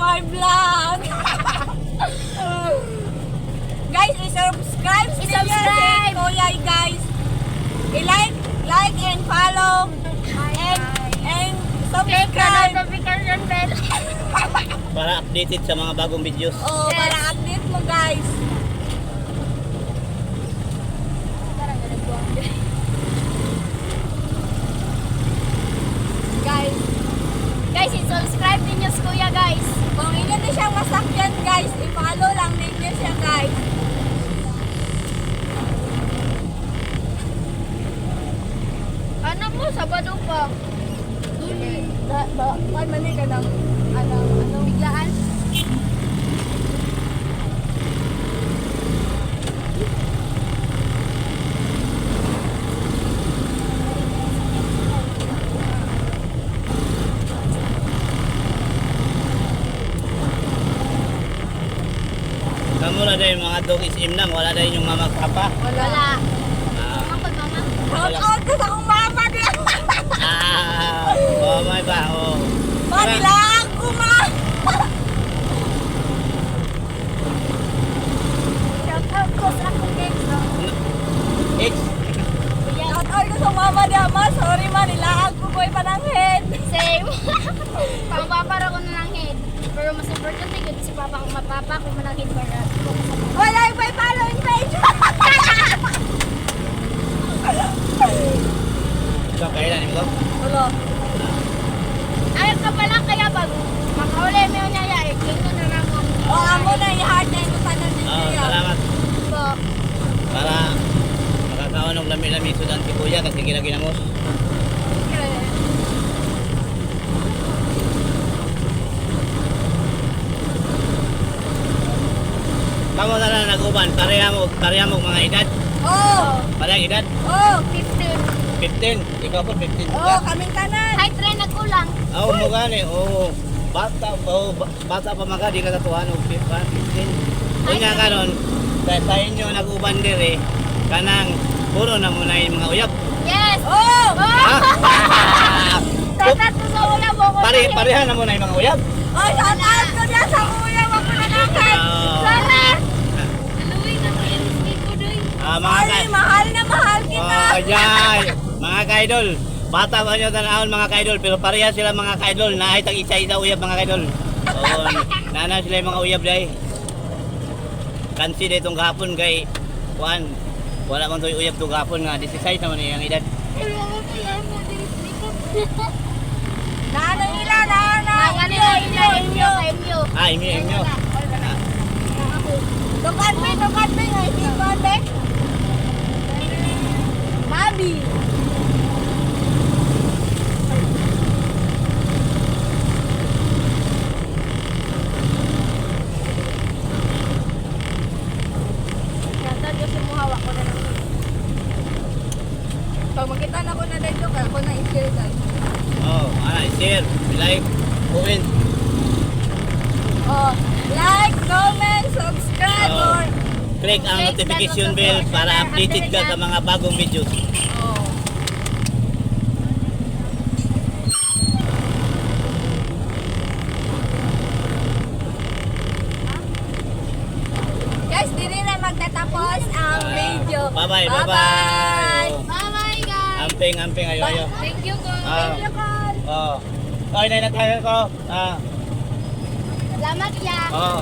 my vlog. Guys, i-subscribe si Kuya, guys. I-like and follow and subscribe. Para updated sa mga bagong videos. Oh, para update mo, guys. Guys, i-subscribe ninyo si Kuya, guys. Kung inyo din siyang masakyan, guys, i-follow lang ninyo siya, guys. Ano mo, Sabado pa. Ay, mali ka ng, Biglaan. Kamu na dahil mga dog is imnang, wala dahil yung mama papa. Wala. Ah, Mama, mama. shout out ko sa akong mama din. oh my ba, oh. Manilang ko, ma. Shout out ko sa akong ex. Ex, Shout out ko sa mama din, ma. Sorry, ma. Nilaag ko ko'y pananghin. Same. Pangpapara ko na lang head. Pero mas importante yun si Papa kung mapapa kung manangin para. Wala yung may following page. ikaw kailan mo? Wala. Ayaw ka pala kaya bago makauli mo yun niya eh. Kino na lang ako. O, amo na i-heart na yung pananghin Oh, niya. salamat. So, Para makakawanog lami-lami sudan si kuya kasi ginaginamos. Kamu na lang nag-uban, pareha mo mga edad. Oh, Parehang edad? oh, 15. 15. Ikaw po 15 oh, ka. kaming tanan. Hi, tren nagkulang. Oo, mo gani. Oo. Bata pa mga di ka tatuhan og 15. Kung nga karon, sa inyo nag-uban dire, kanang puro na muna yung mga uyab. Yes! Oh, Ah! Tatato sa ulam mo ko. Pareha na muna yung mga uyab. oh, shout out ko niya sa kuya mo pananghin. Sana! Aluwi na mo yung ko doy. Mga Sorry, mahal na mahal kita. Oh, yan. Mga kaidol. Bata pa nyo tanahon mga kaidol, pero pareha sila mga kaidol. Naay tag isa-isa uyab mga kaidol. Oo, nana sila yung mga uyab dahi. Kansi dito itong gahapon kay Juan. Wala man ito uyab itong gahapon nga. 16 naman yung edad. Pero ako kaya mo diri likod. Naano nila, naano. Inyo. Ah, inyo. Tukan me, ay tukan me. Mabi. Kata kasi mo hawak ko na lang. Pag makita na ko na dito, kaya ako na i-share guys. Oh, share, like, comment. Oh, like, comment, subscribe, Oh. or Click ang Click notification the bell para notification updated ka bell. sa mga bagong videos. oh. Guys, dito na magtatapos ang video. Bye-bye, Bye-bye. bye-bye. Bye-bye, guys. Amping, ayo. Thank you, guys. Ah. Thank you, Carl. Oh. Ay, na tayo ko. Salamat, ya. Oh.